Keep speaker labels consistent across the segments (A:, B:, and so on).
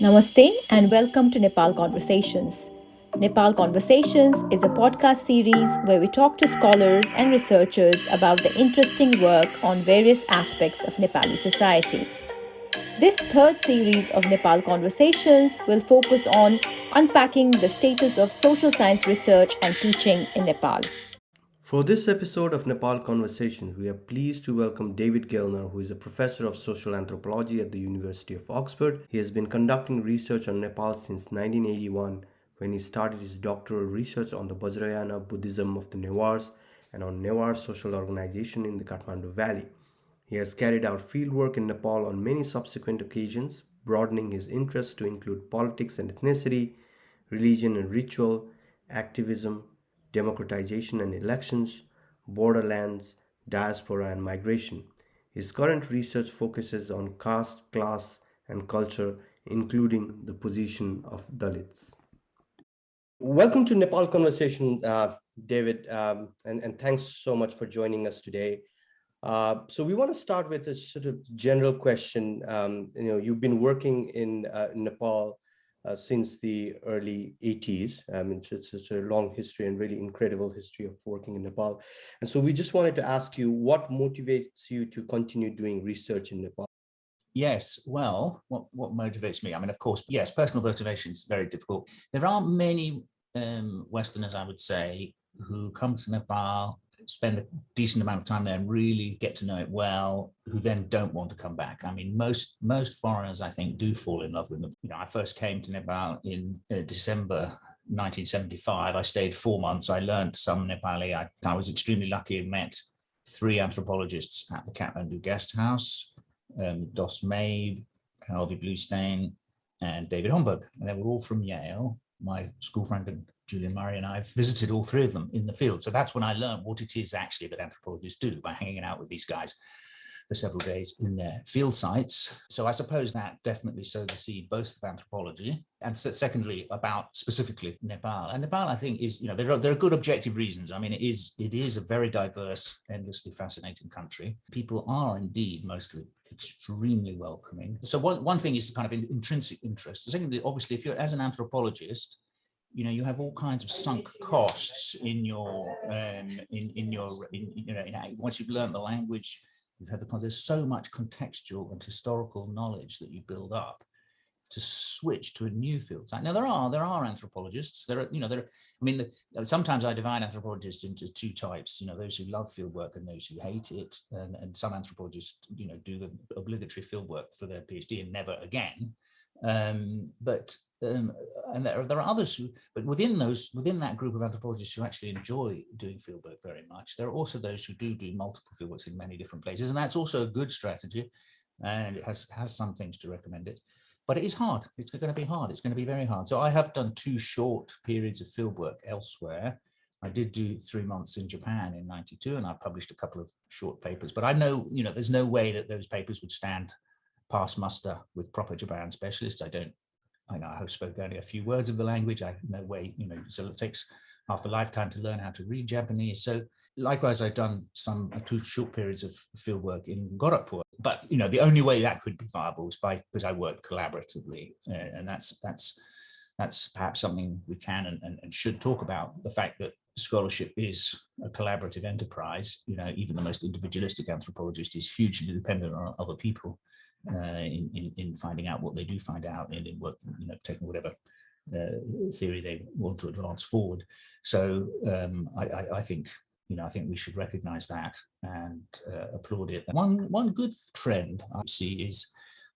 A: Namaste and welcome to Nepal Conversations. Nepal Conversations is a podcast series where we talk to scholars and researchers about the interesting work on various aspects of Nepali society. This third series of Nepal Conversations will focus on unpacking the status of social science research and teaching in Nepal.
B: For this episode of Nepal Conversations, we are pleased to welcome David Gellner, who is a professor of social anthropology at the University of Oxford. He has been conducting research on Nepal since 1981, when he started his doctoral research on the Vajrayana Buddhism of the Newars and on Newar social organization in the Kathmandu Valley. He has carried out fieldwork in Nepal on many subsequent occasions, broadening his interests to include politics and ethnicity, religion and ritual, activism, democratization and elections, borderlands, diaspora and migration. His current research focuses on caste, class, and culture, including the position of Dalits. Welcome to Nepal Conversation, David, and thanks so much for joining us today. So we want to start with a sort of general question. You've been working in Nepal since the early 80s. It's a long history and really incredible history of working in Nepal. And so we just wanted to ask you, what motivates you to continue doing research in Nepal?
C: Yes, well, what motivates me? I mean, of course, yes, personal motivation is very difficult. There aren't many Westerners, I would say, who come to Nepal, spend a decent amount of time there and really get to know it well, who then don't want to come back. I mean, most foreigners, I think, do fall in love with them. I first came to Nepal in December 1975. I stayed 4 months. I learned some Nepali. I was extremely lucky and met 3 anthropologists at the Kathmandu guest house, Dos Mabe, Harvey Bluestein, and David Homburg. And they were all from Yale. My school friend and Julian Murray and I have visited all 3 of them in the field. So that's when I learned what it is actually that anthropologists do, by hanging out with these guys for several days in their field sites. So I suppose that definitely sowed the seed both of anthropology and secondly about specifically Nepal. And Nepal, I think, is, there are good objective reasons. I mean, it is a very diverse, endlessly fascinating country. People are indeed mostly extremely welcoming. So one thing is the kind of intrinsic interest. The second, obviously, if you're as an anthropologist, you have all kinds of sunk costs in your once you've learned the language, you've had there's so much contextual and historical knowledge that you build up to switch to a new field. Now there are anthropologists. Sometimes I divide anthropologists into 2 types. Those who love fieldwork and those who hate it. And some anthropologists, do the obligatory fieldwork for their PhD and never again. And there are others who, but within that group of anthropologists who actually enjoy doing fieldwork very much, there are also those who do multiple fieldworks in many different places, and that's also a good strategy, and it has some things to recommend it. But it is hard. It's going to be hard. It's going to be very hard. So I have done 2 short periods of fieldwork elsewhere. I did do 3 months in Japan in '92, and I published a couple of short papers. But I know, there's no way that those papers would stand pass muster with proper Japan specialists. I know I have spoken only a few words of the language. I have no way, so it takes half a lifetime to learn how to read Japanese. So likewise, I've done 2 short periods of fieldwork in Gorakhpur. But, the only way that could be viable is because I work collaboratively. And that's perhaps something we can and should talk about, the fact that scholarship is a collaborative enterprise. Even the most individualistic anthropologist is hugely dependent on other people in finding out what they do find out and in working, taking whatever theory they want to advance forward. So I think we should recognize that and applaud it. One good trend I see is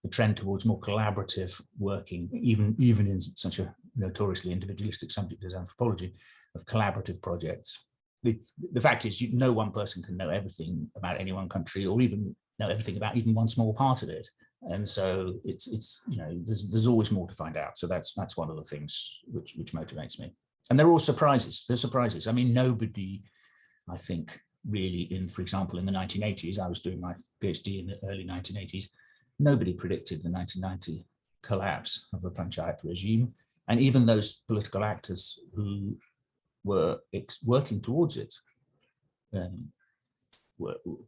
C: the trend towards more collaborative working, even in such a notoriously individualistic subject as anthropology, of collaborative projects. The fact is, no one person can know everything about any one country, or even know everything about even one small part of it. And so it's there's always more to find out. So that's one of the things which motivates me. And they're all surprises. They're surprises. I mean, nobody, I think, really, for example, in the 1980s, I was doing my PhD in the early 1980s, nobody predicted the 1990 collapse of the Panchayat regime. And even those political actors who were working towards it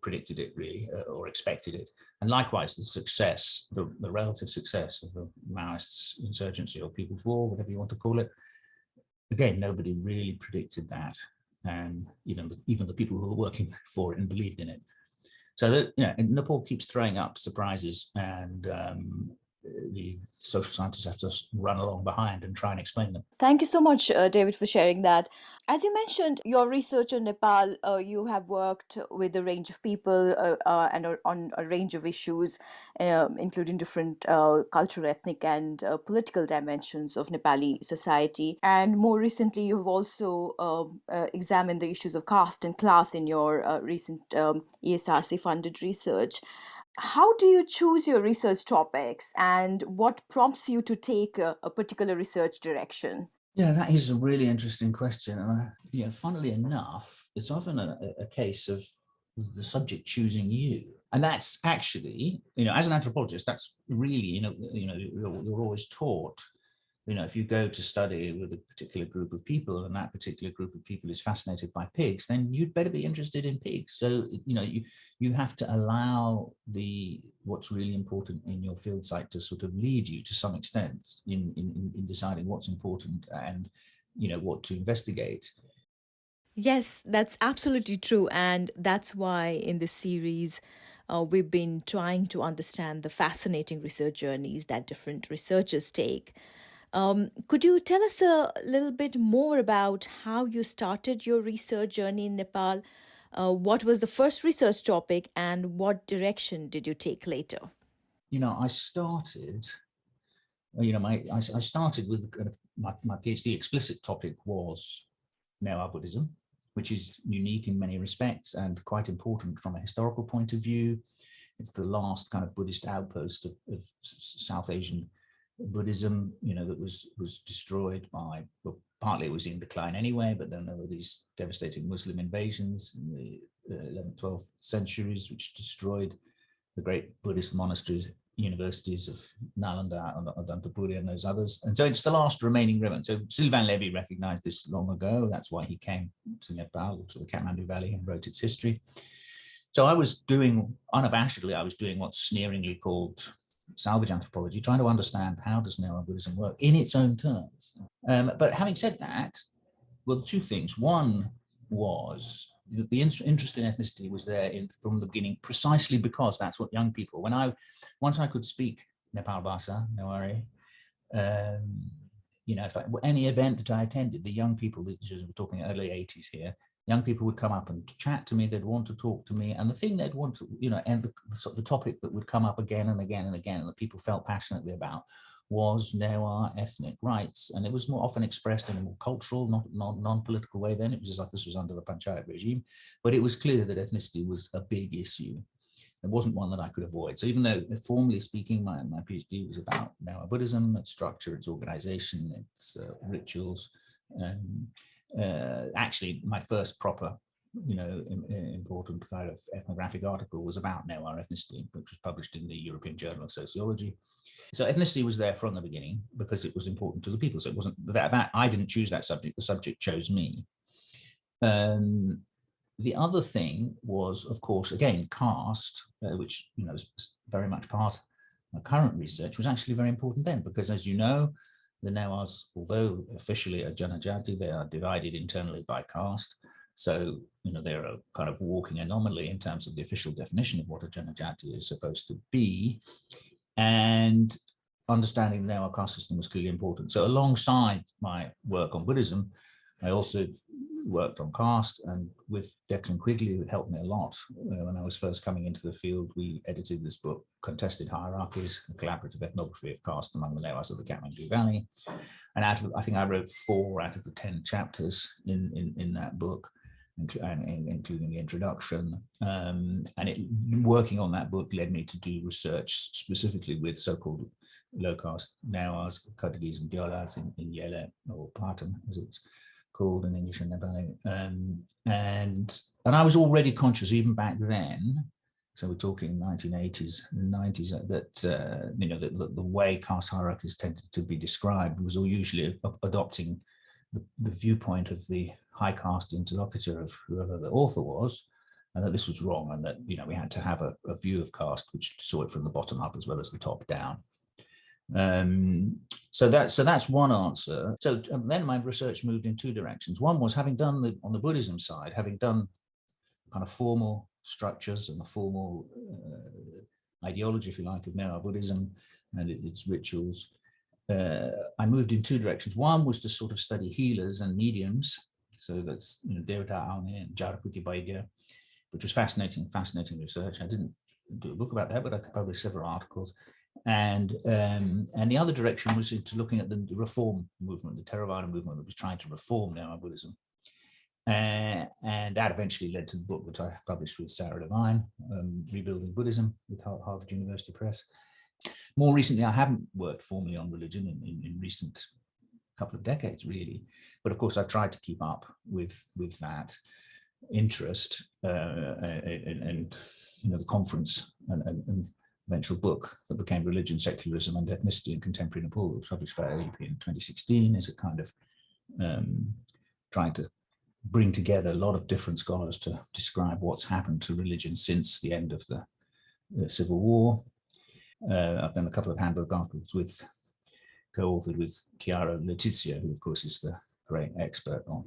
C: predicted it really or expected it. And likewise, the relative success of the Maoists' insurgency or People's War, whatever you want to call it, again, nobody really predicted that, and even the people who were working for it and believed in it. So that, Nepal keeps throwing up surprises, and the social scientists have to run along behind and try and explain them.
A: Thank you so much, David, for sharing that. As you mentioned, your research on Nepal, you have worked with a range of people and on a range of issues, including different cultural, ethnic, and political dimensions of Nepali society. And more recently, you have also examined the issues of caste and class in your recent ESRC-funded research. How do you choose your research topics, and what prompts you to take a particular research direction?
C: Yeah, that is a really interesting question. And funnily enough, it's often a case of the subject choosing you. And that's actually, as an anthropologist, that's really, you're always taught, if you go to study with a particular group of people and that particular group of people is fascinated by pigs, then you'd better be interested in pigs. So, you have to allow what's really important in your field site to sort of lead you to some extent in deciding what's important and, what to investigate.
A: Yes, that's absolutely true. And that's why in this series, we've been trying to understand the fascinating research journeys that different researchers take. Could you tell us a little bit more about how you started your research journey in Nepal? What was the first research topic, and what direction did you take later?
C: I started, I started with kind of my PhD explicit topic was Newar Buddhism, which is unique in many respects and quite important from a historical point of view. It's the last kind of Buddhist outpost of South Asian Buddhism, that was destroyed by, well, partly it was in decline anyway, but then there were these devastating Muslim invasions in the 11th, 12th centuries, which destroyed the great Buddhist monasteries, universities of Nalanda and Adantapuri and those others. And so it's the last remaining remnant. So Sylvain Lévy recognized this long ago. That's why he came to Nepal, to the Kathmandu Valley, and wrote its history. So unabashedly, I was doing what's sneeringly called salvage anthropology, trying to understand how does Newar Buddhism work in its own terms. But having said that, well, two things. One was that the interest in ethnicity was there from the beginning, precisely because that's what young people, once I could speak Nepal Bhasa, Newari, any event that I attended, the young people, we're talking early 80s here, young people would come up and chat to me. They'd want to talk to me, and the thing they'd want to, and the topic that would come up again and again and again, and that people felt passionately about, was Newar ethnic rights, and it was more often expressed in a more cultural, non-political way. Then it was just like this was under the Panchayat regime, but it was clear that ethnicity was a big issue. It wasn't one that I could avoid. So even though, formally speaking, my PhD was about Newar Buddhism, its structure, its organization, its rituals. Actually, my first proper, important kind of ethnographic article was about Newar ethnicity, which was published in the European Journal of Sociology. So ethnicity was there from the beginning because it was important to the people. So it wasn't that I didn't choose that subject; the subject chose me. The other thing was, of course, again, caste, which is very much part of my current research, was actually very important then, because as you know, the Newars, although officially a Janajati, they are divided internally by caste. So, they're a kind of walking anomaly in terms of the official definition of what a Janajati is supposed to be. And understanding the Newar caste system was clearly important. So alongside my work on Buddhism, I also worked on caste, and with Declan Quigley, who helped me a lot when I was first coming into the field. We edited this book, Contested Hierarchies, a collaborative ethnography of caste among the Newars of the Kathmandu Valley. And I think I wrote 4 out of the 10 chapters in that book, including the introduction. And working on that book led me to do research specifically with so-called low-caste Newars, Kadagis and Dalits in Yele, or Patan, as it's called in English and Nepali. And I was already conscious even back then, so we're talking 1980s and 90s, that the way caste hierarchies tended to be described was all usually adopting the viewpoint of the high caste interlocutor of whoever the author was, and that this was wrong, and that we had to have a view of caste which saw it from the bottom up as well as the top down. So that's one answer. So then my research moved in two directions. One was, having done on the Buddhism side, having done kind of formal structures and the formal ideology, if you like, of Newar Buddhism and its rituals. I moved in two directions. One was to sort of study healers and mediums. So that's Devata Aune and Jaraputi Baidya, which was fascinating research. I didn't do a book about that, but I published several articles. And the other direction was into looking at the reform movement, the Theravada movement that was trying to reform Newar Buddhism. And that eventually led to the book which I published with Sarah Levine, Rebuilding Buddhism, with Harvard University Press. More recently, I haven't worked formally on religion in recent couple of decades, really. But of course, I've tried to keep up with that interest and the conference and eventual book that became Religion, Secularism and Ethnicity in Contemporary Nepal, was published by AEP in 2016, is a kind of trying to bring together a lot of different scholars to describe what's happened to religion since the end of the Civil War. I've done a couple of handbook articles co-authored with Chiara Letizia, who of course is the great expert on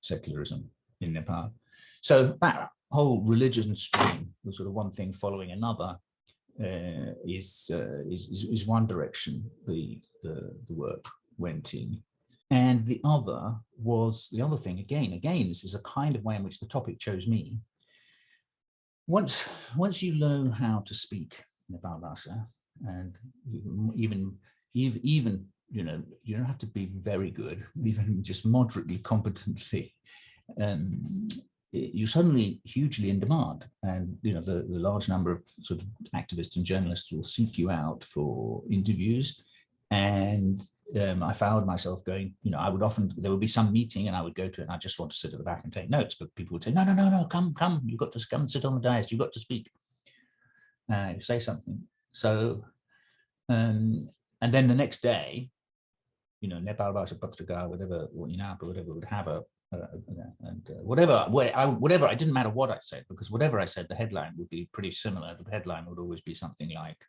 C: secularism in Nepal. So that whole religion stream, the sort of one thing following another, is one direction the work went in. And the other thing, again, this is a kind of way in which the topic chose me. Once you learn how to speak Nepal Bhasha, and even you don't have to be very good, even just moderately competently, you're suddenly hugely in demand, and the large number of sort of activists and journalists will seek you out for interviews. And I found myself going, there would be some meeting and I would go to it and I just want to sit at the back and take notes, but people would say, no, come, you've got to come and sit on the dais, you've got to speak, say something. So, and then the next day, Nepal Bhasha Patrika, whatever would have whatever, it didn't matter what I said, because whatever I said, the headline would be pretty similar. The headline would always be something like,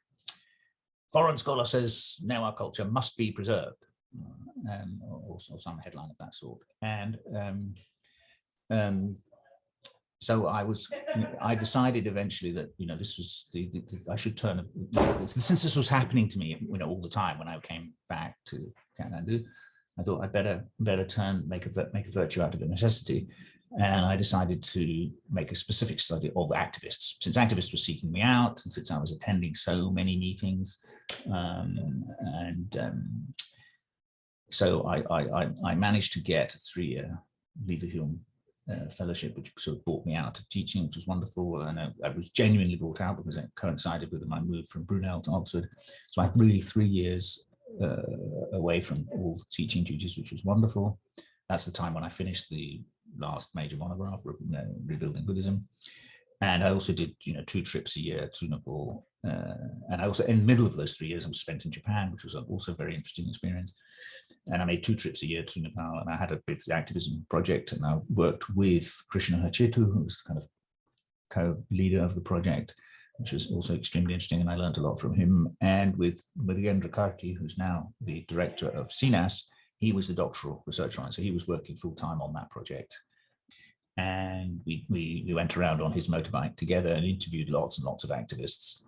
C: "Foreign scholar says Newar culture must be preserved," or some headline of that sort. And so I decided eventually that this was I should turn. Since this was happening to me all the time when I came back to Kathmandu, I thought I'd better make a virtue out of a necessity. And I decided to make a specific study of activists, since activists were seeking me out, and since I was attending so many meetings. So I managed to get a 3-year Leverhulme fellowship, which sort of brought me out of teaching, which was wonderful. And I was genuinely brought out because it coincided with my move from Brunel to Oxford. So I had really 3 years away from all teaching duties, which was wonderful. That's the time when I finished the last major monograph, Rebuilding Buddhism. And I also did 2 trips a year to Nepal. And I also, in the middle of those 3 years, I was spent in Japan, which was also a very interesting experience. And I made 2 trips a year to Nepal, and I had a big activism project, and I worked with Krishna Hachetu, who was kind of co-leader of the project, which was also extremely interesting, and I learned a lot from him. And with Virendra Karki, who's now the director of CNAS, he was the doctoral researcher on it, so he was working full-time on that project. And we went around on his motorbike together and interviewed lots and lots of activists.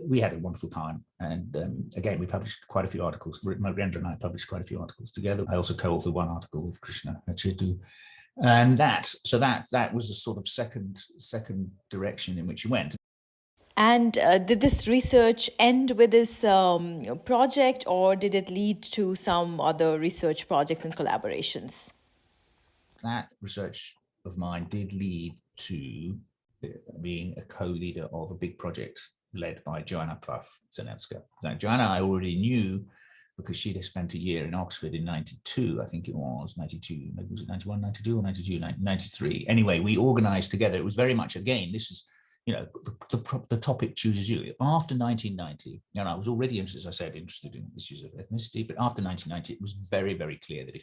C: We had a wonderful time. And again, we published quite a few articles. Virendra and I published quite a few articles together. I also co-authored one article with Krishna Hachetu. And that was the sort of second direction in which you went.
A: And did this research end with this project, or did it lead to some other research projects and collaborations?
C: That research of mine did lead to being a co-leader of a big project led by Joanna Pfaff-Zanetska. Joanna I already knew because she'd spent a year in Oxford in 92, I think it was, 92, maybe was it 91, 92 or 92, 93. Anyway, we organized together. It was very much, again, this is, the topic chooses you. After 1990, and I was already, as I said, interested in issues of ethnicity, but after 1990, it was very, very clear that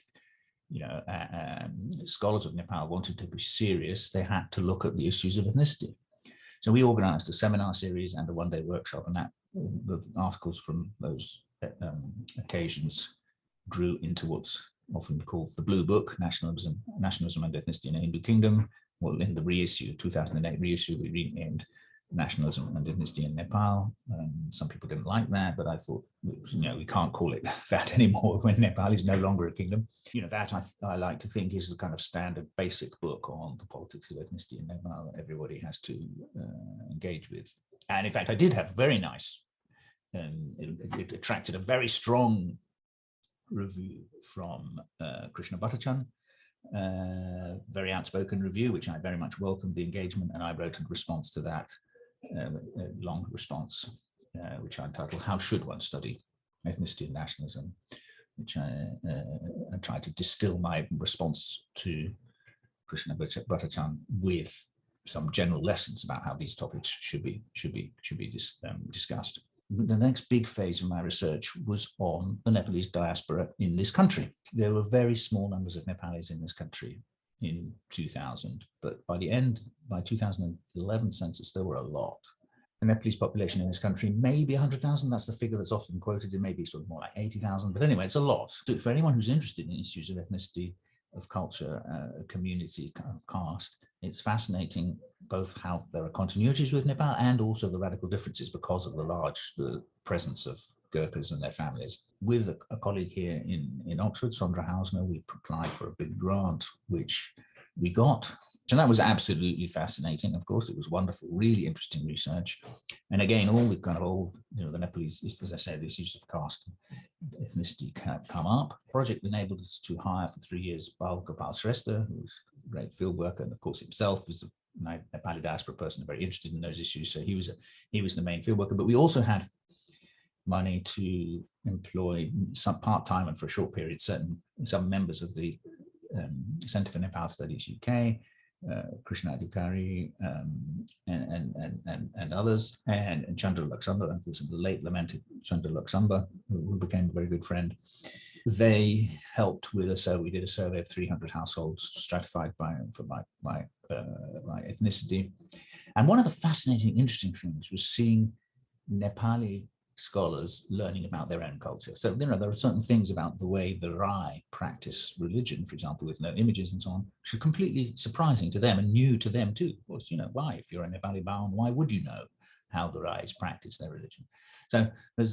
C: scholars of Nepal wanted to be serious, they had to look at the issues of ethnicity. So we organized a seminar series and a one-day workshop, and that the articles from those occasions grew into what's often called the Blue Book, Nationalism and Ethnicity in the Hindu Kingdom. Well, in the reissue, 2008 reissue, we renamed Nationalism and Ethnicity in Nepal. Some people didn't like that, but I thought, we can't call it that anymore when Nepal is no longer a kingdom. That I like to think is the kind of standard basic book on the politics of ethnicity in Nepal that everybody has to engage with. And in fact, I did have very nice, it attracted a very strong review from Krishna Bhattachan, very outspoken review, which I very much welcomed the engagement, and I wrote in response to that a long response, which I entitled "How Should One Study Ethnicity and Nationalism?", which I tried to distill my response to Krishna Bhattachan with some general lessons about how these topics should be discussed. The next big phase of my research was on the Nepalese diaspora in this country. There were very small numbers of Nepalis in this country in 2000, but by 2011 census, there were a lot. The Nepalese population in this country, maybe 100,000, that's the figure that's often quoted, it may be sort of more like 80,000, but anyway, it's a lot. So for anyone who's interested in issues of ethnicity, of culture, community, kind of caste, it's fascinating both how there are continuities with Nepal and also the radical differences because of the presence of Gurkhas and their families. With a colleague here in Oxford, Sondra Hausner, we applied for a big grant, which we got. And that was absolutely fascinating. Of course, it was wonderful, really interesting research. And again, all the kind of old, the Nepalese, as I said, the issues of caste and ethnicity come up. The project enabled us to hire for 3 years Bal Gopal Shrestha, who was a great field worker, and of course himself was a Nepali diaspora person, very interested in those issues. So he was the main field worker. But we also had money to employ some part-time and for a short period some members of the Centre for Nepal Studies UK, Krishna Adhikari, and others, and Chandra Laksamba, the late lamented Chandra Laksamba, who became a very good friend. They helped with we did a survey of 300 households stratified by ethnicity. And one of the fascinating, interesting things was seeing Nepali scholars learning about their own culture. So, there are certain things about the way the Rai practice religion, for example, with no images and so on, which are completely surprising to them and new to them too. Of course, why? If you're a Nepali Baon, why would you know how the Rais practice their religion? So there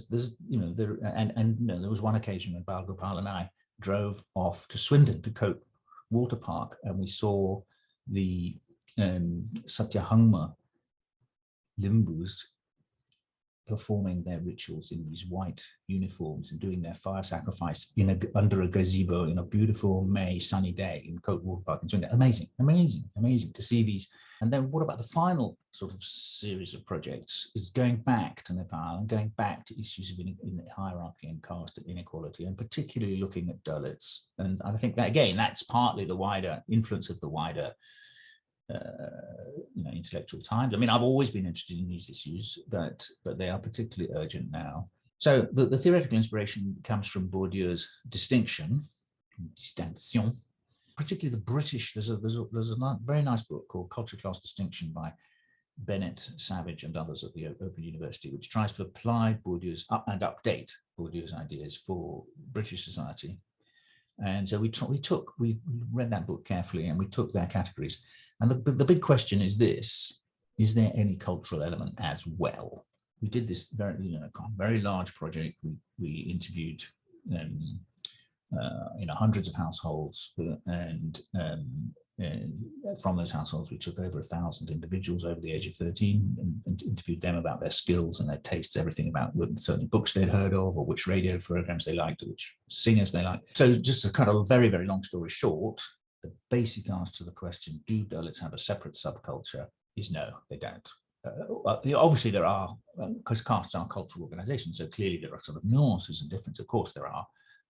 C: was one occasion when Bal Gopal and I drove off to Swindon to Coat Water Park, and we saw the Satyahangma Limbus performing their rituals in these white uniforms and doing their fire sacrifice under a gazebo in a beautiful May sunny day in Coat Water Park in Swindon. Amazing to see these. And then what about the final sort of series of projects is going back to Nepal and going back to issues of hierarchy and caste and inequality, and particularly looking at Dalits. And I think that, again, that's partly the wider influence of the wider intellectual times. I mean, I've always been interested in these issues, but they are particularly urgent now. So the theoretical inspiration comes from Bourdieu's distinction, particularly the British. There's a very nice book called Culture Class Distinction by Bennett, Savage, and others at the Open University, which tries to apply Bourdieu's and update Bourdieu's ideas for British society. And so we read that book carefully, and we took their categories. And the big question is this: is there any cultural element as well? We did this very large project. We interviewed hundreds of households, and from those households we took over 1,000 individuals over the age of 13 and interviewed them about their skills and their tastes, everything about certain books they'd heard of, or which radio programs they liked, or which singers they liked. So just a kind of very, very long story short, the basic answer to the question, do Dalits have a separate subculture, is no, they don't. Obviously there are, because castes are cultural organizations, so clearly there are sort of nuances and differences. Of course there are,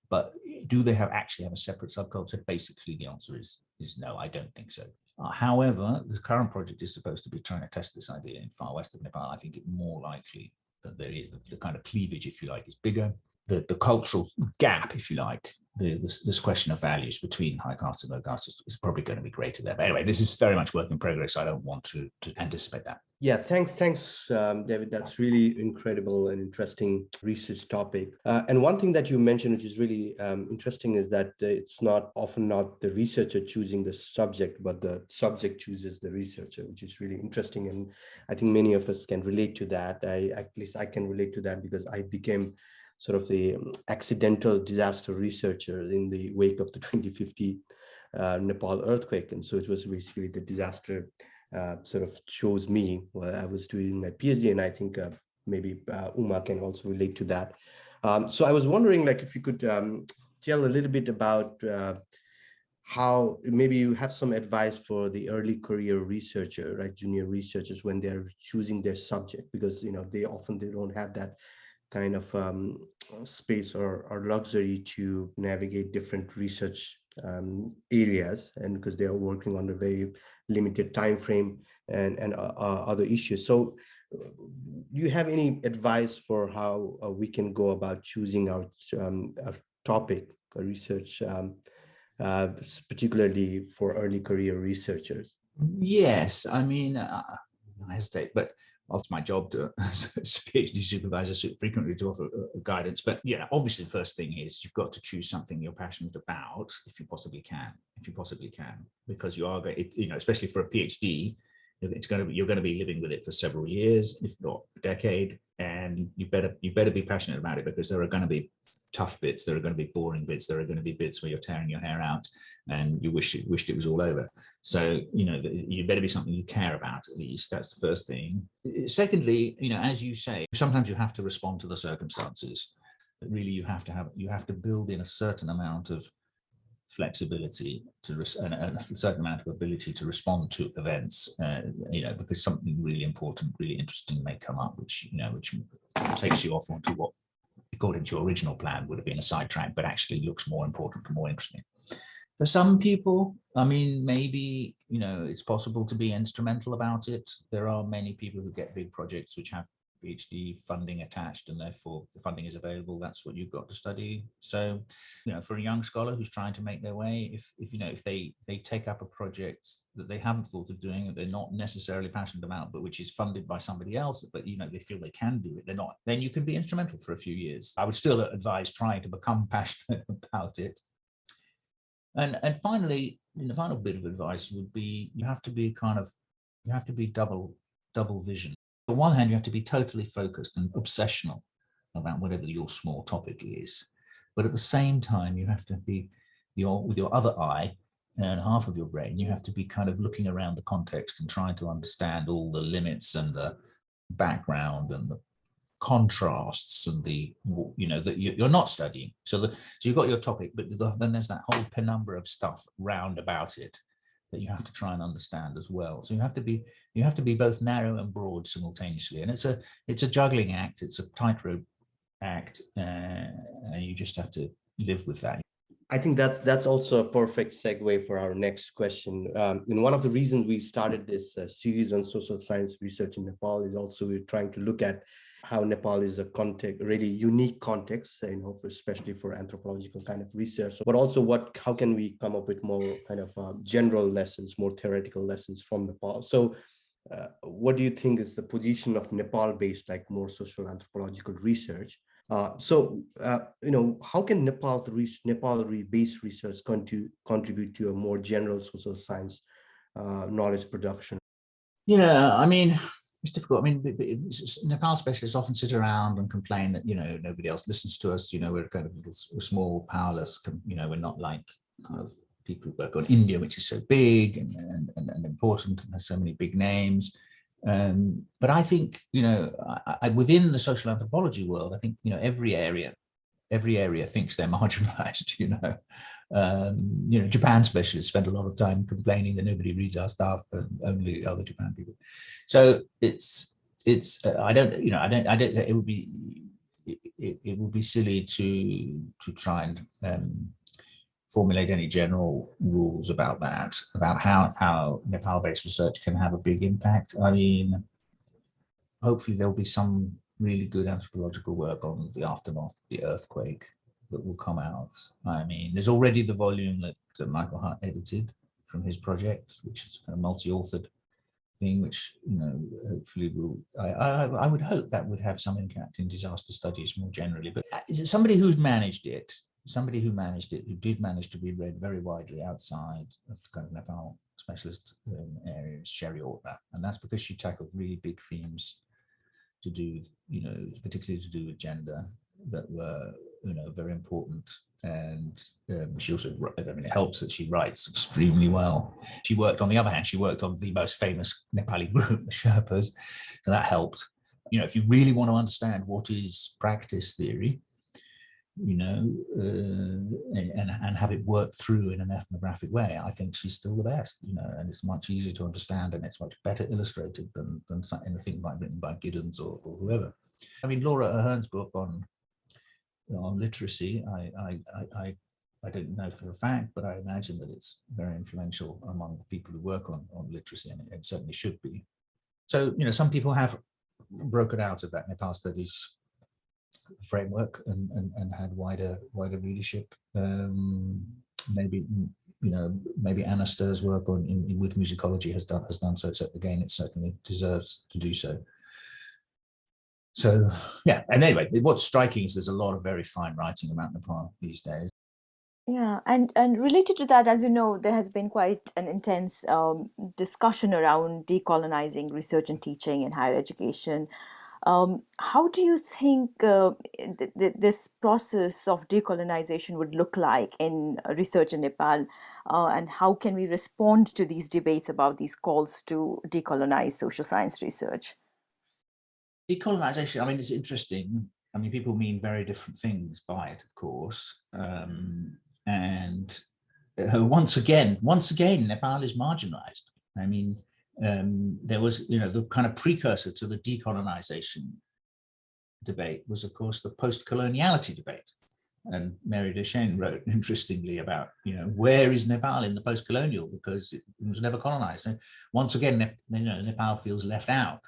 C: but do they actually have a separate subculture? Basically the answer is no, I don't think so. However, the current project is supposed to be trying to test this idea in far west of Nepal. I think it's more likely that there is the kind of cleavage, if you like, is bigger. The cultural gap, if you like, this question of values between high caste and low caste is probably going to be greater there. But anyway, this is very much work in progress. So I don't want to anticipate that.
B: Yeah, thanks, David. That's really incredible and interesting research topic. And one thing that you mentioned, which is really interesting, is that it's often not the researcher choosing the subject, but the subject chooses the researcher, which is really interesting. And I think many of us can relate to that. At least I can relate to that because I became sort of the accidental disaster researcher in the wake of the 2015 Nepal earthquake. And so it was basically the disaster sort of chose me while I was doing my PhD, and I think maybe Uma can also relate to that. So I was wondering, like, if you could tell a little bit about how maybe you have some advice for the early career researcher, right, junior researchers, when they're choosing their subject, because they don't have that kind of space or luxury to navigate different research areas, and because they are working on a very limited time frame and other issues. So do you have any advice for how we can go about choosing our topic, research, particularly for early career researchers?
C: Yes, I mean, I hesitate, but it's my job to, as a PhD supervisor, frequently to offer guidance. But yeah, obviously, the first thing is you've got to choose something you're passionate about, if you possibly can, because you are, especially for a PhD, you're going to be living with it for several years, if not a decade, and you better be passionate about it, because there are going to be tough bits, there are going to be boring bits, there are going to be bits where you're tearing your hair out and you wished it was all over. So you better be something you care about, at least. That's the first thing. Secondly, as you say, sometimes you have to respond to the circumstances. But really, you have to build in a certain amount of flexibility and a certain amount of ability to respond to events, because something really important, really interesting may come up, which takes you off onto what, according to your original plan, would have been a sidetrack, but actually looks more important and more interesting. For some people, I mean, maybe, it's possible to be instrumental about it. There are many people who get big projects which have PhD funding attached, and therefore the funding is available. That's what you've got to study. So, for a young scholar who's trying to make their way, if they take up a project that they haven't thought of doing, that they're not necessarily passionate about, but which is funded by somebody else, but they feel they can do it, they're not, then you can be instrumental for a few years. I would still advise trying to become passionate about it. And finally, the final bit of advice would be you have to be double vision. On one hand, you have to be totally focused and obsessional about whatever your small topic is. But at the same time, you have to be with your other eye and half of your brain, you have to be kind of looking around the context and trying to understand all the limits and the background and the contrasts and that you're not studying. So you've got your topic, but then there's that whole penumbra of stuff round about it that you have to try and understand as well. So you have to be both narrow and broad simultaneously, and it's a juggling act, it's a tightrope act, and you just have to live with that.
B: I think that's also a perfect segue for our next question. And one of the reasons we started this series on social science research in Nepal is also we're trying to look at how Nepal is a really unique context, especially for anthropological kind of research, but also how can we come up with more kind of general lessons, more theoretical lessons from Nepal. So what do you think is the position of Nepal-based, like more social anthropological research? How can Nepal-based research contribute to a more general social science knowledge production?
C: Yeah, I mean, it's difficult. I mean, Nepal specialists often sit around and complain that, nobody else listens to us. We're kind of we're small, powerless. We're not like kind of people who work on India, which is so big and important and has so many big names. But I think, within the social anthropology world, I think, every area thinks they're marginalized. Japan specialists spend a lot of time complaining that nobody reads our stuff and only other Japan people. So it would be silly to try and formulate any general rules about how Nepal-based research can have a big impact. I mean, hopefully there'll be some really good anthropological work on the aftermath of the earthquake. that will come out. I mean, there's already the volume that Michael Hart edited from his project, which is a multi-authored thing, which, you know, hopefully will, I would hope that would have some impact in disaster studies more generally. But is it somebody who managed it, who did manage to be read very widely outside of kind of Nepal specialist areas, Sherry Ortner, and that's because she tackled really big themes to do, you know, particularly to do with gender, that were, you know, very important. And she also, I mean, it helps that she writes extremely well. She worked, on the other hand, she worked on the most famous Nepali group, the Sherpas, so that helped. You know, if you really want to understand what is practice theory, you know, and have it work through in an ethnographic way, I think she's still the best, you know, and it's much easier to understand and it's much better illustrated than anything written by Giddens or whoever. I mean, Laura Ahern's book on literacy, I don't know for a fact, but I imagine that it's very influential among people who work on literacy, and it certainly should be. So, you know, some people have broken out of that Nepal studies framework and had wider readership. Maybe, you know, maybe Anna Stur's work on with musicology has done so. So again, it certainly deserves to do so. So yeah, and anyway, what's striking is there's a lot of very fine writing about Nepal these days.
A: Yeah, and related to that, as you know, there has been quite an intense discussion around decolonizing research and teaching in higher education. How do you think this process of decolonization would look like in research in Nepal, and how can we respond to these debates about these calls to decolonize social science research?
C: Decolonization, I mean, it's interesting. I mean, people mean very different things by it, of course. And once again, Nepal is marginalized. I mean, there was, you know, the kind of precursor to the decolonization debate was, of course, the post-coloniality debate. And Mary Deschênes wrote interestingly about, you know, where is Nepal in the post-colonial, because it was never colonized. And once again, you know, Nepal feels left out.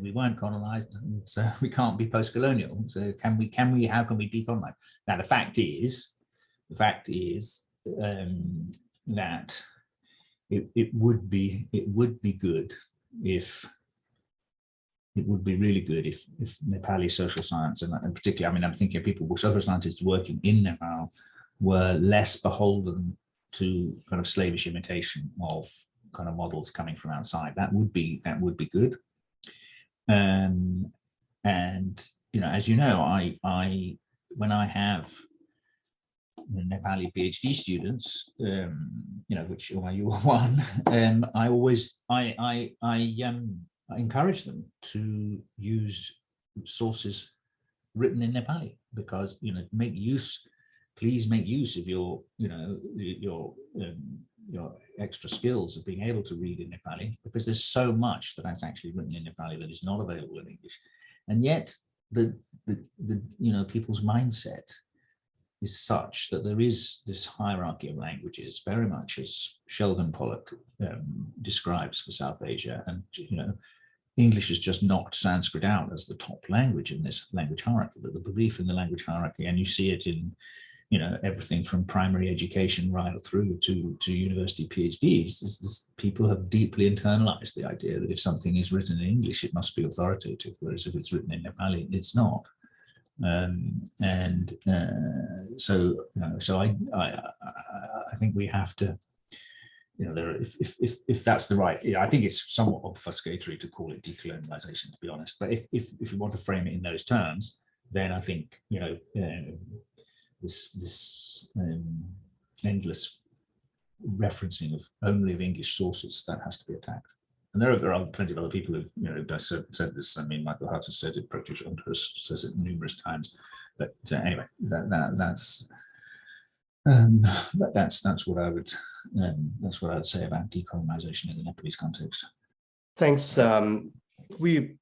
C: We weren't colonized, so we can't be post-colonial. So how can we decolonize? Now, the fact is that it would be good if it would be really good if Nepali social science, and particularly, I mean, I'm thinking of people, social scientists working in Nepal, were less beholden to kind of slavish imitation of kind of models coming from outside. That would be good. And you know, as you know, I when I have Nepali PhD students, you know, which you were one, I encourage them to use sources written in Nepali, because, you know, please make use of your, you know, your extra skills of being able to read in Nepali, because there's so much that is actually written in Nepali that is not available in English. And yet the you know, people's mindset is such that there is this hierarchy of languages, very much as Sheldon Pollock describes for South Asia. And, you know, English has just knocked Sanskrit out as the top language in this language hierarchy, but the belief in the language hierarchy, and you see it in, you know, everything from primary education right through to university PhDs, is people have deeply internalized the idea that if something is written in English, it must be authoritative, whereas if it's written in Nepali, it's not. So, you know, so I think we have to, you know, if that's the right, you know, I think it's somewhat obfuscatory to call it decolonization, to be honest. But if you want to frame it in those terms, then I think, you know, this endless referencing of only of English sources, that has to be attacked. And there are plenty of other people who've, you know, said this. I mean, Michael Hart has said it, Protege says it numerous times. But anyway, that's what I would say about decolonization in the Nepalese context.
B: Thanks. We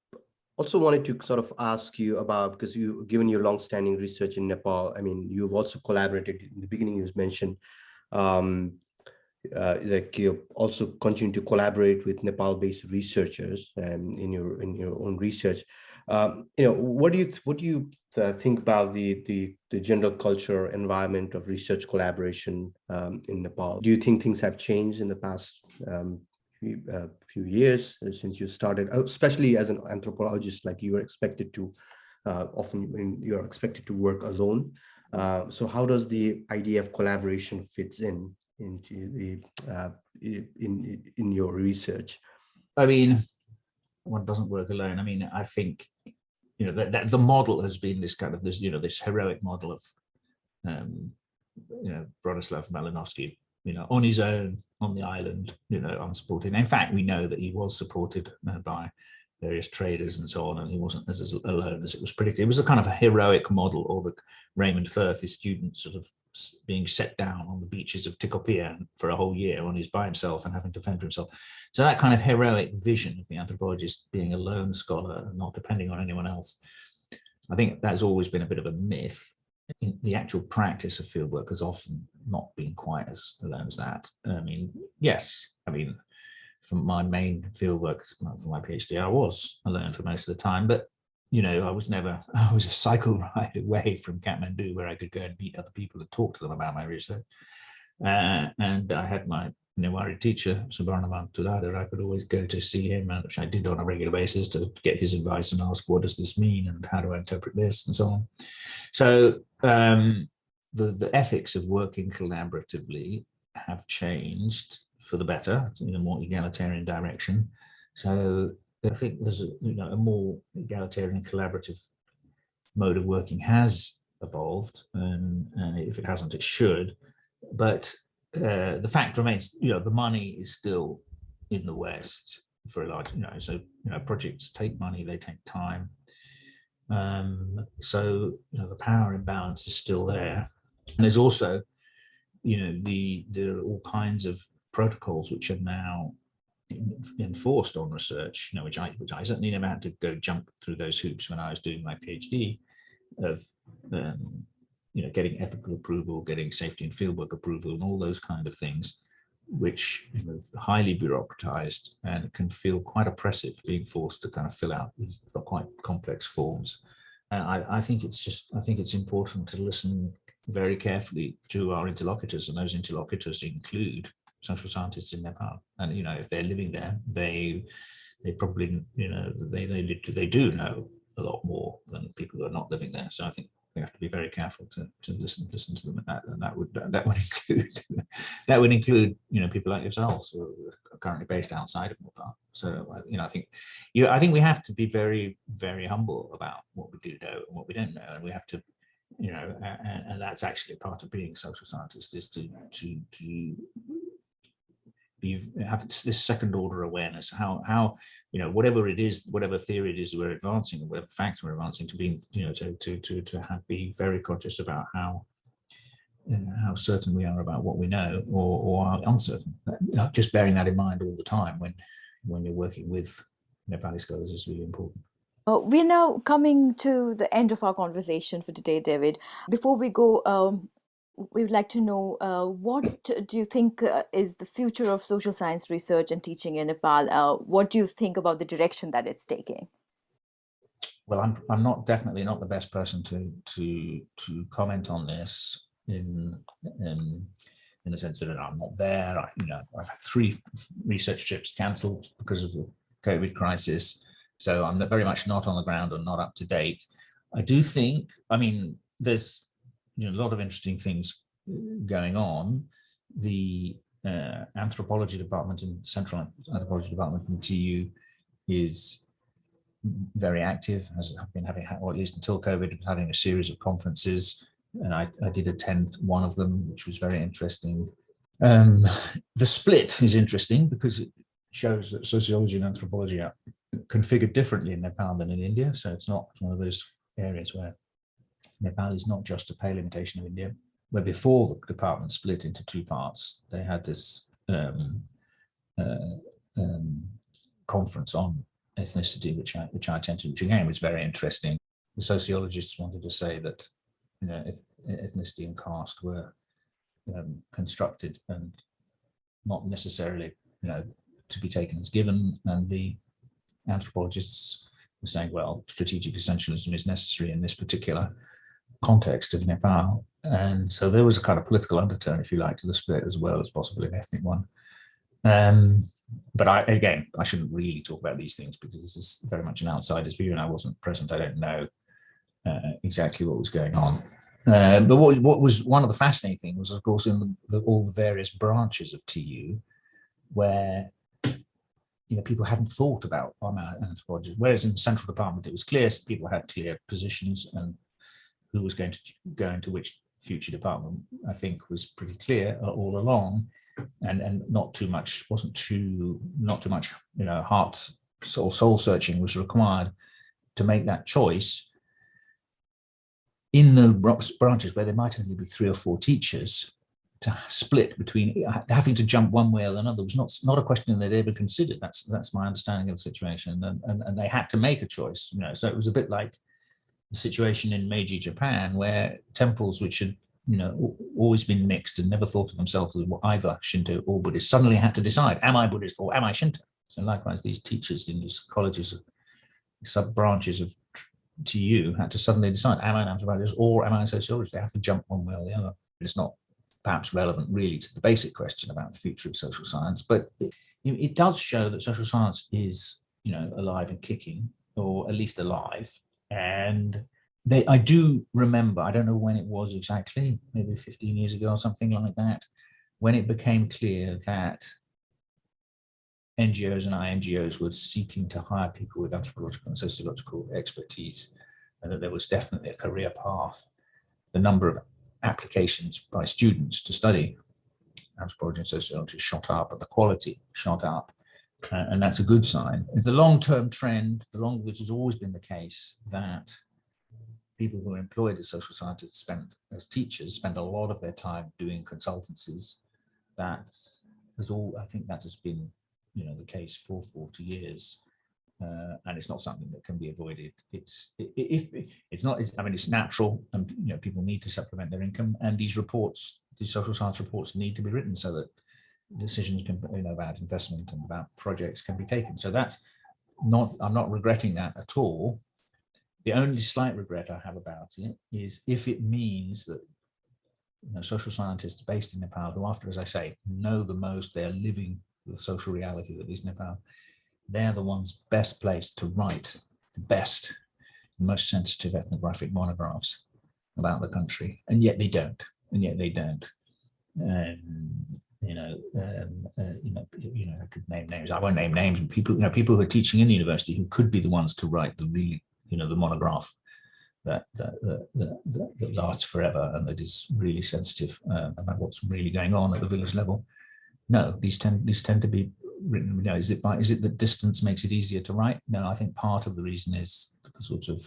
B: also wanted to sort of ask you about, because given your long-standing research in Nepal, I mean, you've also collaborated in the beginning. You mentioned like you also continue to collaborate with Nepal-based researchers in your own research. What do you think about the general culture environment of research collaboration in Nepal? Do you think things have changed in the past few years since you started, especially as an anthropologist? Like, you were expected to often you're expected to work alone. So how does the idea of collaboration fits into the in your research?
C: I mean, one doesn't work alone. I mean, I think, that the model has been this kind of this heroic model of Bronislaw Malinowski, on his own on the island, unsupported. In fact, we know that he was supported by various traders and so on, and he wasn't as alone as it was predicted. It was a kind of a heroic model, or the Raymond Firth, his student, sort of being set down on the beaches of Tikopia for a whole year when he's by himself and having to fend for himself. So that kind of heroic vision of the anthropologist being a lone scholar and not depending on anyone else, I think that's always been a bit of a myth. In the actual practice of fieldwork has often not been quite as alone as that. I mean, yes, from my main fieldwork, for my PhD, I was alone for most of the time, but I was a cycle ride away from Kathmandu, where I could go and meet other people and talk to them about my research. And I had my Newari teacher, Subarnaman Tulada. I could always go to see him, which I did on a regular basis, to get his advice and ask, what does this mean and how do I interpret this, and so on. So the ethics of working collaboratively have changed for the better, in a more egalitarian direction. So I think there's a more egalitarian, collaborative mode of working has evolved, and if it hasn't, it should. But the fact remains, the money is still in the West for a large, projects take money, they take time. So the power imbalance is still there, and there's also, there are all kinds of protocols which are now enforced on research, which I certainly never had to go jump through those hoops when I was doing my PhD, of getting ethical approval, getting safety and fieldwork approval, and all those kind of things, which are highly bureaucratized and can feel quite oppressive, being forced to kind of fill out these quite complex forms. And I think it's important to listen very carefully to our interlocutors, and those interlocutors include social scientists in Nepal. And if they're living there, they probably they do know a lot more than people who are not living there. So I think we have to be very careful to listen to them, and that would include people like yourselves who are currently based outside of Nepal. So I think we have to be very, very humble about what we do know and what we don't know, and we have to and that's actually part of being social scientist, is to have this second order awareness, how whatever it is, whatever theory it is we're advancing, whatever facts we're advancing, to be be very conscious about how certain we are about what we know, or are uncertain. Just bearing that in mind all the time when you're working with Nepali scholars is really important.
A: We're now coming to the end of our conversation for today, David. Before we go, we would like to know, what do you think is the future of social science research and teaching in Nepal? What do you think about the direction that it's taking?
C: Well, I'm definitely not the best person to comment on this, in the sense that I'm not there. I've had 3 research trips cancelled because of the COVID crisis, so I'm very much not on the ground and not up to date. I do think, there's a lot of interesting things going on. The anthropology department in Central Anthropology Department in TU is very active, has been having, or at least until COVID, having a series of conferences, and I did attend one of them, which was very interesting. The split is interesting because it shows that sociology and anthropology are configured differently in Nepal than in India. So it's one of those areas where Nepal is not just a pale imitation of India, where before the department split into 2 parts, they had this conference on ethnicity, which I attended, which again was very interesting. The sociologists wanted to say that ethnicity and caste were constructed and not necessarily to be taken as given, and the anthropologists was saying, well, strategic essentialism is necessary in this particular context of Nepal. And so there was a kind of political undertone, if you like, to the split as well as possibly an ethnic one. But I shouldn't really talk about these things because this is very much an outsider's view and I wasn't present. I don't know exactly what was going on. But what was one of the fascinating things was, of course, in all the various branches of TU where people hadn't thought about anthropology, whereas in the central department it was clear, people had clear positions, and who was going to go into which future department, I think, was pretty clear all along, and not too much heart soul searching was required to make that choice. In the branches where there might only be 3 or 4 teachers, to split between having to jump one way or another was not a question they'd ever considered. That's my understanding of the situation, and they had to make a choice. So it was a bit like the situation in Meiji Japan, where temples which had always been mixed and never thought of themselves as either Shinto or Buddhist suddenly had to decide, am I Buddhist or am I Shinto? So likewise, these teachers in these colleges, sub branches of TU, had to suddenly decide, am I an anthropologist or am I a sociologist? They have to jump one way or the other. It's not perhaps relevant really to the basic question about the future of social science, but it does show that social science is alive and kicking, or at least alive. And I do remember, I don't know when it was exactly, maybe 15 years ago or something like that, when it became clear that NGOs and INGOs were seeking to hire people with anthropological and sociological expertise, and that there was definitely a career path. The number of applications by students to study anthropology and sociology shot up, and the quality shot up, and that's a good sign. The long-term trend, which has always been the case, that people who are employed as social scientists as teachers spend a lot of their time doing consultancies. I think that has been the case for 40 years. And it's not something that can be avoided. It's natural, and people need to supplement their income. And these social science reports, need to be written so that decisions about investment and about projects can be taken. So I'm not regretting that at all. The only slight regret I have about it is if it means that social scientists based in Nepal, who after, as I say, know the most, they're living the social reality that is Nepal, they're the ones best placed to write the best, most sensitive ethnographic monographs about the country, and yet they don't. I could name names. I won't name names. People who are teaching in the university who could be the ones to write the really, the monograph that lasts forever and that is really sensitive about what's really going on at the village level. No, these tend to be written. Is it that distance makes it easier to write? No, I think part of the reason is the sort of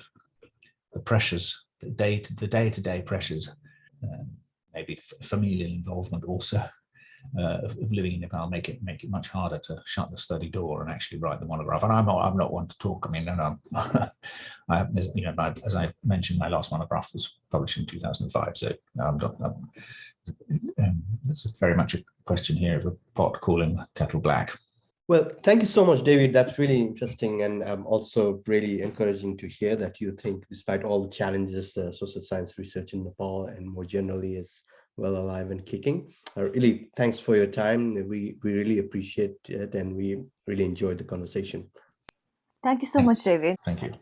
C: the pressures, the day-to-day pressures, maybe familial involvement also of living in Nepal make it much harder to shut the study door and actually write the monograph. And I'm not one to talk. As I mentioned, my last monograph was published in 2005. So it's very much a question here of a pot calling kettle black.
B: Well, thank you so much, David. That's really interesting, and also really encouraging to hear that you think, despite all the challenges, the social science research in Nepal and more generally is well alive and kicking. Really, thanks for your time. We really appreciate it, and we really enjoyed the conversation.
A: Thank you so much, David.
C: Thank you.